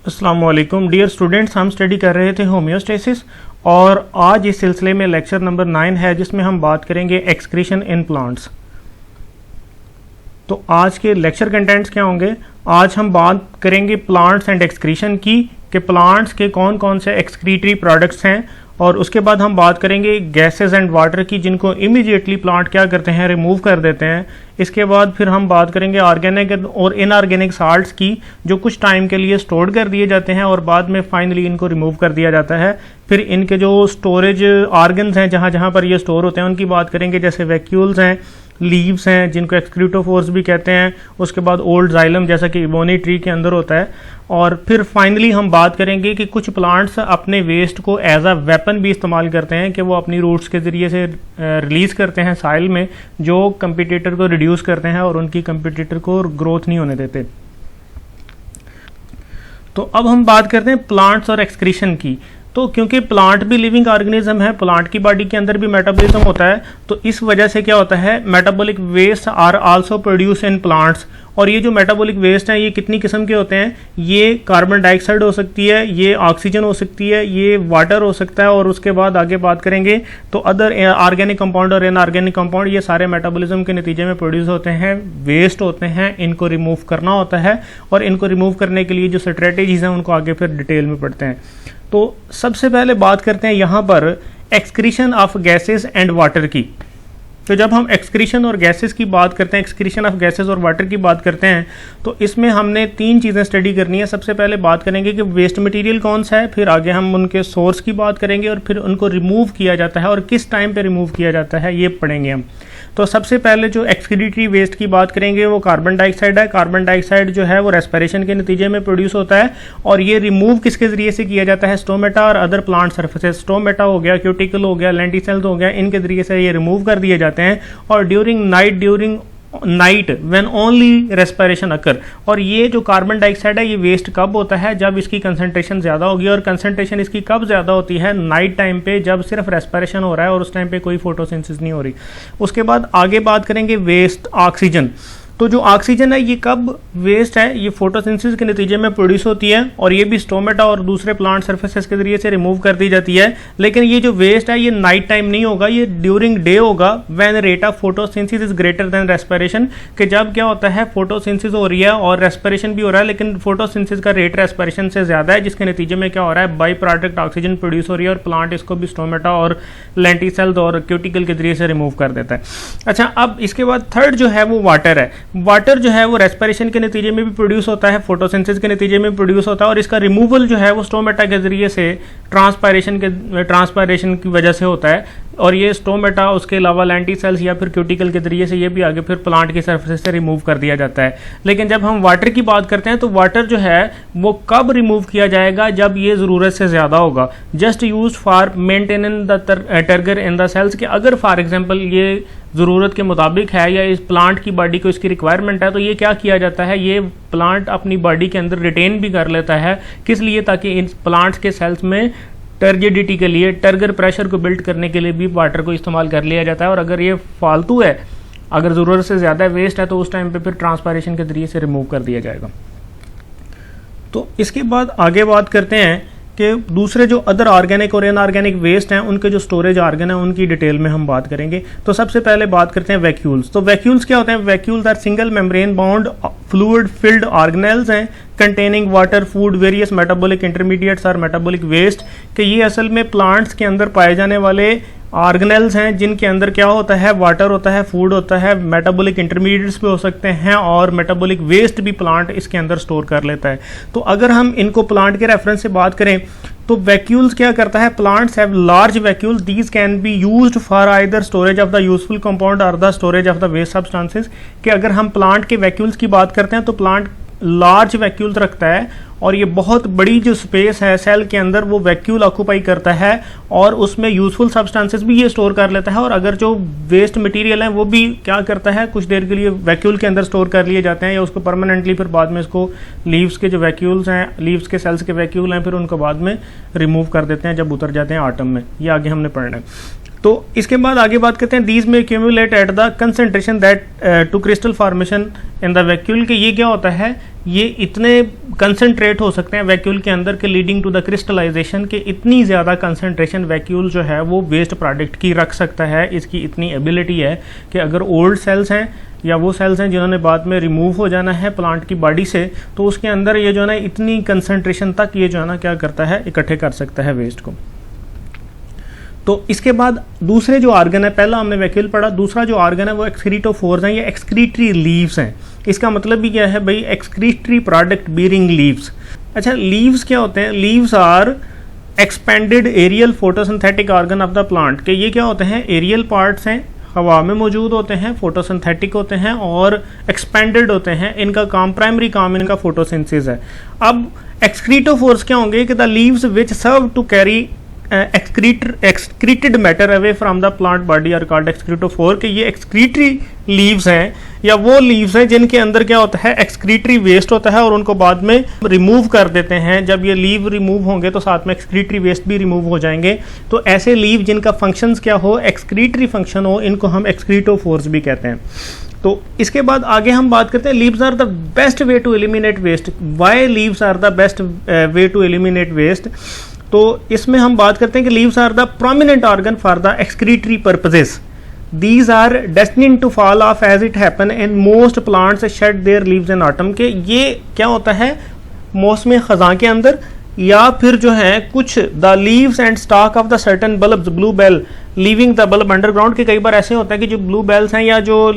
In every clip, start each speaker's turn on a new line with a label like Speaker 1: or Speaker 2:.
Speaker 1: अस्सलामुअलैकुम dear students, हम study कर रहे थे होम्योस्टेसिस और आज इस सिलसिले में लेक्चर नंबर 9 है जिसमें हम बात करेंगे एक्सक्रीशन इन प्लांट्स। तो आज के लेक्चर कंटेंट्स क्या होंगे? आज हम बात करेंगे प्लांट्स एंड एक्सक्रीशन की कि प्लांट्स के कौन कौन से एक्सक्रीटरी प्रोडक्ट्स हैं, और उसके बाद हम बात करेंगे गैसेस एंड वाटर की जिनको इमीडिएटली प्लांट क्या करते हैं, रिमूव कर देते हैं। इसके बाद फिर हम बात करेंगे ऑर्गेनिक और इनऑर्गेनिक साल्ट्स की जो कुछ टाइम के लिए स्टोर कर दिए जाते हैं और बाद में फाइनली इनको रिमूव कर दिया जाता है। फिर इनके जो स्टोरेज ऑर्गन्स हैं जहाँ जहाँ पर ये स्टोर होते हैं उनकी बात करेंगे, जैसे वैक्यूल्स हैं, लीव्स हैं जिनको एक्सक्रीटोफोर्स भी कहते हैं, उसके बाद ओल्ड जाइलम जैसा कि इबोनी ट्री के अंदर होता है, और फिर फाइनली हम बात करेंगे कि कुछ प्लांट्स अपने वेस्ट को एज अ वेपन भी इस्तेमाल करते हैं कि वो अपनी रूट्स के ज़रिए से रिलीज़ करते हैं साइल में, जो कंपटीटर को रिड्यूस करते हैं और उनकी कंपटीटर को ग्रोथ नहीं होने देते। तो अब हम बात करते हैं प्लांट्स और एक्सक्रीशन की। तो क्योंकि प्लांट भी लिविंग ऑर्गेनिज्म है, प्लांट की बॉडी के अंदर भी मेटाबॉलिज्म होता है, तो इस वजह से क्या होता है, metabolic waste are also produce in plants. और ये जो मेटाबॉलिक वेस्ट हैं ये कितनी किस्म के होते हैं? ये कार्बन डाइऑक्साइड हो सकती है, ये ऑक्सीजन हो सकती है, ये वाटर हो सकता है, और उसके बाद आगे बात करेंगे तो अदर ऑर्गेनिक कंपाउंड और इनऑर्गेनिक कंपाउंड, ये सारे मेटाबॉलिज्म के नतीजे में प्रोड्यूस होते हैं, वेस्ट होते हैं, इनको रिमूव करना होता है। और इनको रिमूव करने के लिए जो स्ट्रेटेजीज हैं उनको आगे फिर डिटेल में पढ़ते हैं। तो सबसे पहले बात करते हैं यहाँ पर excretion of gases and water की। तो जब हम एक्सक्रीशन और गैसेस की बात करते हैं, एक्सक्रीशन ऑफ गैसेस और वाटर की बात करते हैं, तो इसमें हमने तीन चीज़ें स्टडी करनी है। सबसे पहले बात करेंगे कि वेस्ट मटेरियल कौन सा है, फिर आगे हम उनके सोर्स की बात करेंगे, और फिर उनको रिमूव किया जाता है और किस टाइम पे रिमूव किया जाता है ये पढ़ेंगे हम। तो सबसे पहले जो एक्सक्रीटरी वेस्ट की बात करेंगे वो कार्बन डाइऑक्साइड है। कार्बन डाइऑक्साइड जो है वो रेस्पिरेशन के नतीजे में प्रोड्यूस होता है, और ये रिमूव किसके जरिए से किया जाता है? स्टोमेटा और अदर प्लांट सर्फेसेस। स्टोमेटा हो गया, क्यूटिकल हो गया, लेंटिसेल्स हो गया, इनके जरिए से ये रिमूव कर दिए जाते हैं। और during night when only respiration occur. और ये जो कार्बन डाइऑक्साइड है ये वेस्ट कब होता है? जब इसकी कंसंट्रेशन ज़्यादा होगी, और कंसंट्रेशन इसकी कब ज़्यादा होती है? नाइट टाइम पे, जब सिर्फ रेस्पिरेशन हो रहा है और उस टाइम पे कोई फोटोसिंथेसिस नहीं हो रही। उसके बाद आगे बात करेंगे वेस्ट ऑक्सीजन। तो जो ऑक्सीजन है ये कब वेस्ट है? ये फोटोसिंथेसिस के नतीजे में प्रोड्यूस होती है, और ये भी स्टोमेटा और दूसरे प्लांट सर्फेसेस के जरिए से रिमूव कर दी जाती है। लेकिन ये जो वेस्ट है ये नाइट टाइम नहीं होगा, ये ड्यूरिंग डे होगा, when rate of photosynthesis is greater than respiration. कि जब क्या होता है, फोटोसिंथेसिस हो रही है और रेस्पिरेशन भी हो रहा है, लेकिन फोटोसिंथेसिस का रेट रेस्पिरेशन से ज्यादा है, जिसके नतीजे में क्या हो रहा है, बाई प्रोडक्ट ऑक्सीजन प्रोड्यूस हो रही है, और प्लांट इसको भी स्टोमेटा और लेंटिसेल्स और क्यूटिकल के जरिए से रिमूव कर देता है। अच्छा, अब इसके बाद थर्ड जो है वो वाटर है। वाटर जो है वो रेस्पिरेशन के नतीजे में भी प्रोड्यूस होता है, फोटोसिंथेसिस के नतीजे में प्रोड्यूस होता है, और इसका रिमूवल जो है वो स्टोमेटा के जरिए से ट्रांसपायरेशन की वजह से होता है। और ये स्टोमेटा, उसके अलावा लेंटिसेल्स या फिर क्यूटिकल के जरिए से ये भी आगे फिर प्लांट की सरफेस से रिमूव कर दिया जाता है। लेकिन जब हम वाटर की बात करते हैं तो वाटर जो है वो कब रिमूव किया जाएगा? जब ये ज़रूरत से ज़्यादा होगा। Just use for maintenance the turgor in the cells. कि अगर फॉर एग्जाम्पल ये ज़रूरत के मुताबिक है या इस प्लांट की बॉडी को इसकी रिक्वायरमेंट है, तो ये क्या किया जाता है, ये प्लांट अपनी बॉडी के अंदर रिटेन भी कर लेता है। किस लिए? ताकि इन प्लांट्स के सेल्स में टर्जिडिटी के लिए, टर्गर प्रेशर को बिल्ड करने के लिए भी वाटर को इस्तेमाल कर लिया जाता है। और अगर ये फालतू है, अगर ज़रूरत से ज़्यादा वेस्ट है, तो उस टाइम पे फिर ट्रांसपायरेशन के जरिए से रिमूव कर दिया जाएगा। तो इसके बाद आगे बात करते हैं कि दूसरे जो अदर ऑर्गेनिक और इनऑर्गेनिक वेस्ट हैं उनके जो स्टोरेज ऑर्गन है उनकी डिटेल में हम बात करेंगे। तो सबसे पहले बात करते हैं वैक्यूल्स। तो वैक्यूल्स क्या होते हैं? Vacuoles are single membrane bound fluid filled organelles हैं containing water, food, various metabolic intermediates और मेटाबॉलिक वेस्ट। कि ये असल में प्लांट्स के अंदर पाए जाने वाले ऑर्गेनेल्स हैं जिनके अंदर क्या होता है, वाटर होता है, फूड होता है, मेटाबॉलिक इंटरमीडिएट्स भी हो सकते हैं, और मेटाबॉलिक वेस्ट भी प्लांट इसके अंदर स्टोर कर लेता है। तो अगर हम इनको प्लांट के रेफरेंस से बात करें तो वैक्यूल्स क्या करता है, plants have large vacuoles, these can be used for either storage of the useful compound और the storage of the waste substances. कि अगर हम प्लांट के वैक्यूल्स की बात करते हैं तो प्लांट लार्ज वैक्यूल्स रखता है, और ये बहुत बड़ी जो स्पेस है सेल के अंदर वो वैक्यूल ऑक्यूपाई करता है, और उसमें यूजफुल सब्सटेंसेस भी ये स्टोर कर लेता है। और अगर जो वेस्ट मटेरियल है वो भी क्या करता है, कुछ देर के लिए वैक्यूल के अंदर स्टोर कर लिए जाते हैं, या उसको परमानेंटली फिर बाद में इसको लीव्स के जो वैक्यूल्स हैं, लीव्स के सेल्स के वैक्यूल हैं, फिर उनको बाद में रिमूव कर देते हैं जब उतर जाते हैं आटम में। ये आगे हमने पढ़ना है। तो इसके बाद आगे बात करते हैं दीज में accumulate at the concentration that to crystal formation in the vacuole के ये क्या होता है, ये इतने कंसंट्रेट हो सकते हैं वैक्यूल के अंदर के लीडिंग टू द क्रिस्टलाइजेशन के इतनी ज़्यादा कंसंट्रेशन वैक्यूल जो है वो वेस्ट प्रोडक्ट की रख सकता है। इसकी इतनी एबिलिटी है कि अगर ओल्ड सेल्स हैं या वो सेल्स हैं जिन्होंने बाद में रिमूव हो जाना है प्लांट की बॉडी से, तो उसके अंदर ये जो है ना इतनी कंसंट्रेशन तक ये जो है ना क्या करता है, इकट्ठे कर सकता है वेस्ट को। तो इसके बाद दूसरे जो आर्गन है, पहला हमने वैक्यूल पढ़ा, दूसरा जो आर्गन है वो एक्सक्रीटोफोर्स हैं या एक्सक्रीटरी लीव्स हैं। इसका मतलब भी क्या है भाई, एक्सक्रीटरी प्रोडक्ट बीरिंग लीव्स। अच्छा, लीव्स क्या होते हैं, leaves are expanded aerial photosynthetic organ of the plant के ये क्या होते हैं, एरियल पार्ट्स हैं, हवा में मौजूद होते हैं, फोटोसिंथेटिक होते हैं और एक्सपेंडेड होते हैं। इनका काम, प्राइमरी काम इनका फोटोसिंथेसिस है। अब एक्सक्रीटोफोर्स क्या होंगे कि the leaves which serve to carry excreted matter away from the plant body are called excretophore कि ये excretory leaves हैं या वो leaves हैं जिनके अंदर क्या होता है, excretory waste होता है और उनको बाद में remove कर देते हैं। जब ये leaf remove होंगे तो साथ में excretory waste भी remove हो जाएंगे। तो ऐसे leaf जिनका functions क्या हो, excretory function हो, इनको हम excretophores भी कहते हैं। तो इसके बाद आगे हम बात करते हैं leaves are the best way to eliminate waste. Why leaves are the best way to eliminate waste, तो इसमें हम बात करते हैं कि leaves are the prominent organ for the excretory purposes. These are destined to fall off as it happen in most plants shed their leaves in autumn के ये क्या होता है, मौसम खज़ां के अंदर या फिर जो है कुछ the leaves and stock of the certain bulbs blue bell leaving the bulb underground के कई बार ऐसे होता है कि जो ब्लू बेल्स हैं या जो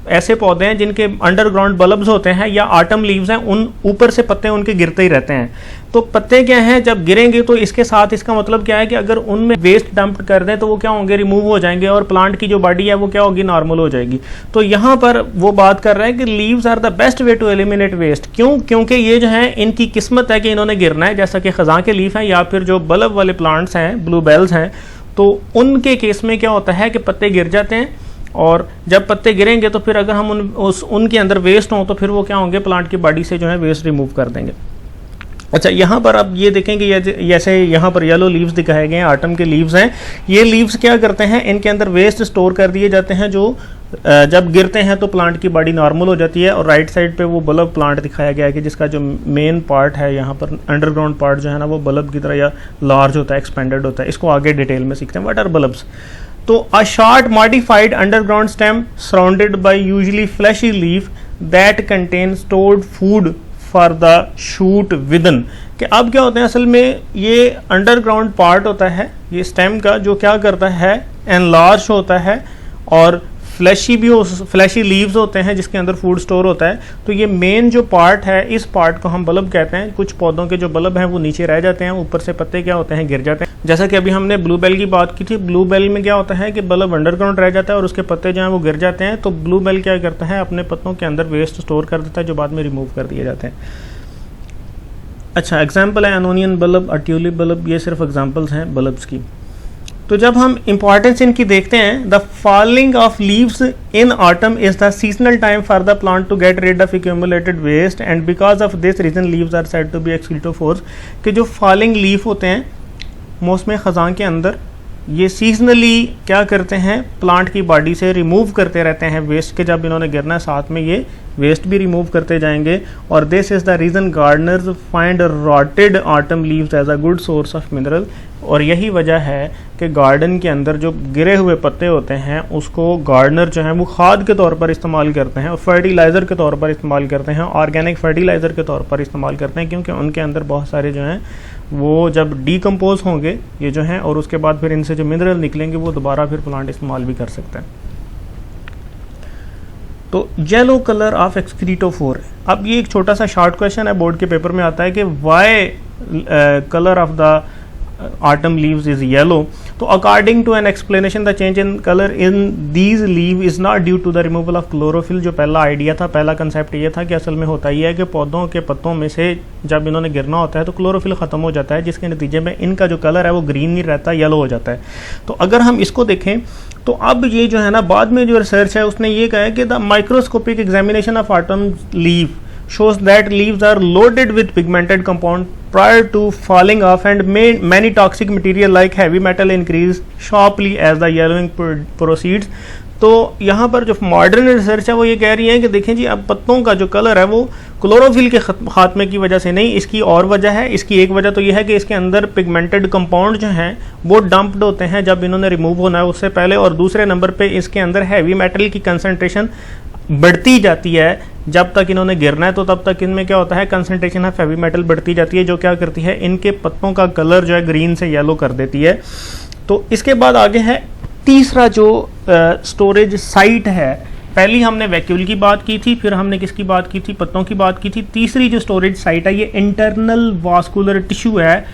Speaker 1: ऐसे पौधे हैं जिनके अंडरग्राउंड बल्ब्स होते हैं या ऑटम लीव्स हैं, उन ऊपर से पत्ते उनके गिरते ही रहते हैं। तो पत्ते क्या हैं, जब गिरेंगे तो इसके साथ इसका मतलब क्या है कि अगर उनमें वेस्ट डंप कर दें तो वो क्या होंगे, रिमूव हो जाएंगे और प्लांट की जो बॉडी है वो क्या होगी, नॉर्मल हो जाएगी। तो यहाँ पर वो बात कर रहा है कि leaves are the best way to eliminate waste. क्यों, क्योंकि ये जो है इनकी किस्मत है कि इन्होंने गिरना है, जैसा कि खज़ां के लीफ हैं या फिर जो बल्ब वाले प्लांट्स हैं, ब्लू बेल्स हैं, तो उनके केस में क्या होता है कि पत्ते गिर जाते हैं और जब पत्ते गिरेंगे तो फिर अगर हम उनके अंदर वेस्ट हों तो फिर वो क्या होंगे, प्लांट की बॉडी से जो है वेस्ट रिमूव कर देंगे। अच्छा, यहाँ पर आप ये देखेंगे जैसे यहाँ पर येलो लीव्स दिखाए गए हैं, ऑटम के लीव्स हैं। ये लीव्स क्या करते हैं, इनके अंदर वेस्ट स्टोर कर दिए जाते हैं जो जब गिरते हैं तो प्लांट की बॉडी नॉर्मल हो जाती है। और राइट साइड पे वो बल्ब प्लांट दिखाया गया है कि जिसका जो मेन पार्ट है यहाँ पर अंडरग्राउंड पार्ट जो है ना वो बल्ब की तरह या लार्ज होता है, एक्सपेंडेड होता है। इसको आगे डिटेल में सीखते हैं। What are bulbs? तो a short modified underground stem surrounded by usually fleshy leaf that contain stored food for the shoot within. कि अब क्या होता है, असल में ये अंडरग्राउंड पार्ट होता है ये स्टेम का जो क्या करता है, एनलार्ज होता है और फ्लैशी लीव्स होते हैं जिसके अंदर फूड स्टोर होता है। तो ये मेन जो पार्ट है, इस पार्ट को हम बल्ब कहते हैं। कुछ पौधों के जो बल्ब हैं वो नीचे रह जाते हैं, ऊपर से पत्ते क्या होते हैं, गिर जाते हैं। जैसा कि अभी हमने ब्लू बेल की बात की थी, ब्लू बेल में क्या होता है कि बल्ब अंडरग्राउंड रह जाता है और उसके पत्ते जो हैं वो गिर जाते हैं। तो ब्लू बेल क्या करता है, अपने पत्तों के अंदर वेस्ट स्टोर कर देता है जो बाद में रिमूव कर दिए जाते हैं। अच्छा, एग्जाम्पल है एनोनियन बल्ब, ट्यूलिप बल्ब, ये सिर्फ एग्जाम्पल्स हैं बल्ब्स की। तो जब हम इंपॉर्टेंस इनकी देखते हैं, the falling of leaves in autumn is the seasonal time for the plant to get rid of accumulated waste and because of this reason leaves are said to be excretophores. कि जो falling leaf होते हैं मौसम खज़ां के अंदर, ये seasonally क्या करते हैं, प्लांट की बॉडी से रिमूव करते रहते हैं वेस्ट के। जब इन्होंने गिरना है साथ में ये वेस्ट भी रिमूव करते जाएंगे। और this is the reason gardeners find rotted autumn leaves as a good source of mineral. और यही वजह है कि गार्डन के अंदर जो गिरे हुए पत्ते होते हैं उसको गार्डनर जो है वो खाद के तौर पर इस्तेमाल करते हैं और फर्टिलाइज़र के तौर पर इस्तेमाल करते हैं, ऑर्गेनिक फर्टिलाइज़र के तौर पर इस्तेमाल करते हैं, क्योंकि उनके अंदर बहुत सारे जो हैं वो जब डीकम्पोज होंगे ये जो हैं और उसके बाद फिर इनसे जो मिनरल निकलेंगे वो दोबारा फिर प्लांट इस्तेमाल भी कर सकता है। तो येलो कलर ऑफ एक्सक्रीटोफोर। अब ये एक छोटा सा शॉर्ट क्वेश्चन है, बोर्ड के पेपर में आता है कि why colour of the autumn leaves is yellow. तो according to an explanation the change in color in these leaves is not due to the removal of chlorophyll। जो पहला idea था, पहला कंसेप्ट ये था कि असल में होता ही है कि पौधों के पत्तों में से जब इन्होंने गिरना होता है तो क्लोरोफिल ख़त्म हो जाता है, जिसके नतीजे में इनका जो कलर है वो ग्रीन नहीं रहता, येलो हो जाता है। तो अगर हम इसको देखें तो अब ये जो है ना, बाद में जो रिसर्च है उसने ये कहा है कि the microscopic examination of autumn leaf shows that leaves are loaded with pigmented compound prior to falling off and many toxic material like heavy metal increase sharply as the yellowing proceeds। तो यहाँ पर जो modern research है वो ये कह रही है कि देखें जी, अब पत्तों का जो कलर है वो क्लोरोफिल के खात्मे की वजह से नहीं, इसकी और वजह है। इसकी एक वजह तो ये है कि इसके अंदर पिगमेंटेड कंपाउंड जो हैं वो डंप्ड होते हैं जब इन्होंने रिमूव होना है उससे पहले, और दूसरे नंबर पे इसके अंदर हैवी मेटल की कंसनट्रेशन बढ़ती जाती है। जब तक इन्होंने गिरना है तो तब तक इनमें क्या होता है, कंसनट्रेशन ऑफ हैवी मेटल बढ़ती जाती है, जो क्या करती है, इनके पत्तों का कलर जो है ग्रीन से येलो कर देती है। तो इसके बाद आगे है तीसरा जो स्टोरेज साइट है। पहली हमने वैक्यूल की बात की थी, फिर हमने किसकी बात की थी, पत्तों की बात की थी। तीसरी जो स्टोरेज साइट है ये इंटरनल वास्कुलर टिश्यू है,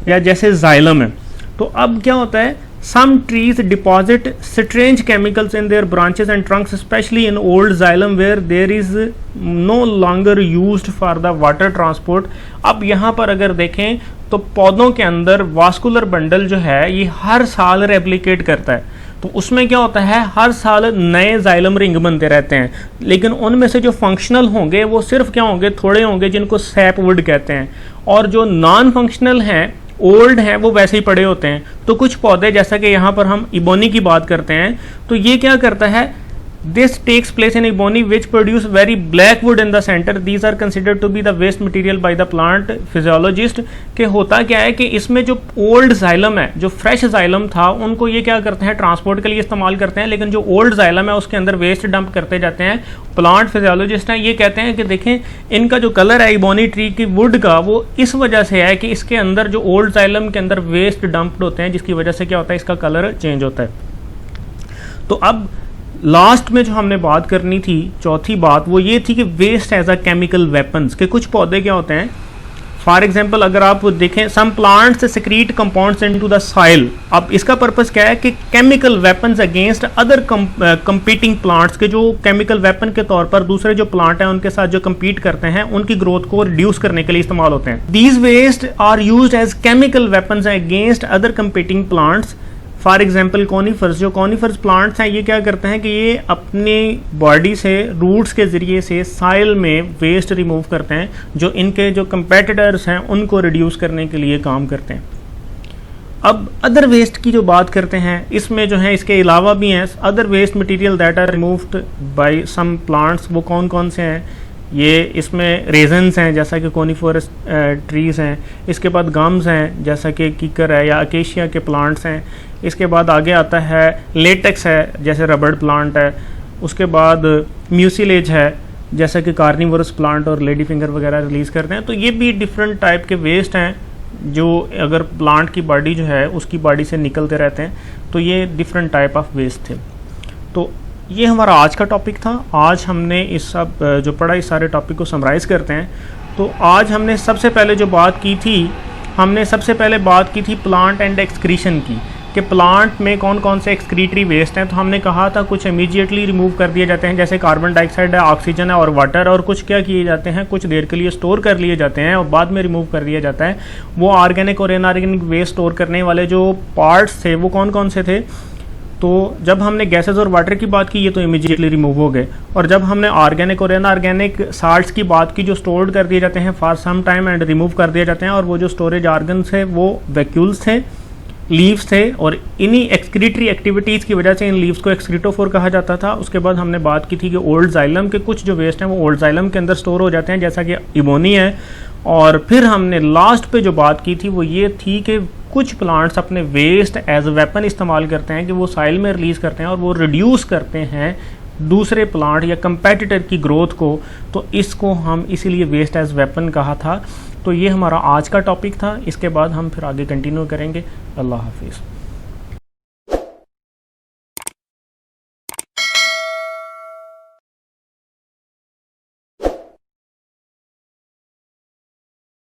Speaker 1: या जैसे जाइलम है। तो अब क्या होता है, some trees deposit strange chemicals in their branches and trunks specially in old xylem where there is no longer used for the water transport. अब यहाँ पर अगर देखें तो पौधों के अंदर वास्कुलर बंडल जो है ये हर साल रेप्लिकेट करता है। तो उसमें क्या होता है, हर साल नए जाइलम रिंग बनते रहते हैं, लेकिन उनमें से जो फंक्शनल होंगे वो सिर्फ क्या होंगे, थोड़े होंगे, जिनको सैपवुड कहते हैं, और जो नॉन फंक्शनल हैं, ओल्ड हैं, वो वैसे ही पड़े होते हैं। तो कुछ पौधे, जैसा कि यहाँ पर हम इबोनी की बात करते हैं, तो ये क्या करता है, this takes place in ebony which produce very black wood in the centre, these are considered to be the waste material by the plant physiologist. के होता क्या है कि इसमें जो ओल्ड जाइलम है, जो फ्रेश जाइलम था, उनको ये क्या करते हैं, ट्रांसपोर्ट के लिए इस्तेमाल करते हैं, लेकिन जो ओल्ड जाइलम है उसके अंदर वेस्ट डंप करते जाते हैं। प्लांट फिजियोलॉजिस्ट हैं, ये कहते हैं कि देखें इनका जो कलर है इबोनी ट्री की वुड का, वो इस वजह से है कि इसके अंदर जो ओल्ड जाइलम के अंदर वेस्ट डंप्ड होते हैं, जिसकी वजह से क्या होता है, इसका कलर चेंज होता है। तो अब लास्ट में जो हमने बात करनी थी, चौथी बात, वो ये थी कि waste as a chemical weapons, के कुछ पौधे क्या होते हैं, फॉर एग्जाम्पल अगर आप देखें, some plants secrete compounds into the soil. अब इसका पर्पस क्या है कि chemical weapons against other competing plants, के जो केमिकल वेपन के तौर पर दूसरे जो प्लांट हैं उनके साथ जो compete करते हैं, उनकी ग्रोथ को रिड्यूस करने के लिए इस्तेमाल होते हैं। These waste are used as chemical weapons against other competing plants. For example conifers, जो कॉनीफर्स प्लांट्स हैं, ये क्या करते हैं कि ये अपनी बॉडी से, रूट्स के ज़रिए से साइल में वेस्ट रिमूव करते हैं, जो इनके जो कंपेटिटर्स हैं उनको रिड्यूस करने के लिए काम करते हैं। अब अदर वेस्ट की जो बात करते हैं, इसमें जो है इसके अलावा भी हैं other waste material that are removed by some plants. वो कौन कौन से हैं, ये इसमें रेजन्स हैं जैसा कि कोनिफरस ट्रीज़ हैं, इसके बाद गम्स हैं जैसा कि कीकर है या अकेशिया के प्लांट्स हैं, इसके बाद आगे आता है लेटेक्स है जैसे रबड़ प्लांट है, उसके बाद म्यूसिलेज है जैसा कि कार्निवोरस प्लांट और लेडी फिंगर वगैरह रिलीज़ करते हैं। तो ये भी डिफरेंट टाइप के वेस्ट हैं जो अगर प्लांट की बॉडी जो है उसकी बॉडी से निकलते रहते हैं। तो ये डिफरेंट टाइप ऑफ वेस्ट थे। तो ये हमारा आज का टॉपिक था। आज हमने इस सब जो पढ़ा इस सारे टॉपिक को समराइज़ करते हैं। तो आज हमने सबसे पहले जो बात की थी, हमने सबसे पहले बात की थी प्लांट एंड एक्सक्रीशन की, कि प्लांट में कौन कौन से एक्सक्रीटरी वेस्ट हैं। तो हमने कहा था कुछ इमीडिएटली रिमूव कर दिए जाते हैं जैसे कार्बन डाइऑक्साइड है, ऑक्सीजन है और वाटर, और कुछ क्या किए जाते हैं, कुछ देर के लिए स्टोर कर लिए जाते हैं और बाद में रिमूव कर दिया जाता है। वो ऑर्गेनिक और इनऑर्गेनिक वेस्ट स्टोर करने वाले जो पार्ट्स थे वो कौन कौन से थे। तो जब हमने गैसेस और वाटर की बात की ये तो इमीडिएटली रिमूव हो गए, और जब हमने ऑर्गेनिक और इनऑर्गेनिक साल्ट्स की बात की जो स्टोर्ड कर दिए जाते हैं for some time and remove कर दिए जाते हैं, और वो जो स्टोरेज ऑर्गन्स है वो वैक्यूल्स थे, लीव्स थे, और इन्हीं एक्सक्रीटरी एक्टिविटीज़ की वजह से इन लीव्स को एक्सक्रीटोफोर कहा जाता था। उसके बाद हमने बात की थी कि ओल्ड जाइलम के कुछ जो वेस्ट हैं वो ओल्ड जाइलम के अंदर स्टोर हो जाते हैं जैसा कि इबोनी है। और फिर हमने लास्ट पे जो बात की थी वो ये थी कि कुछ प्लांट्स अपने वेस्ट एज वेपन इस्तेमाल करते हैं कि वो साइल में रिलीज़ करते हैं और वो रिड्यूस करते हैं दूसरे प्लांट या कंपेटिटर की ग्रोथ को। तो इसको हम इसीलिए वेस्ट एज वेपन कहा था। तो ये हमारा आज का टॉपिक था। इसके बाद हम फिर आगे कंटिन्यू करेंगे। अल्लाह हाफिज़।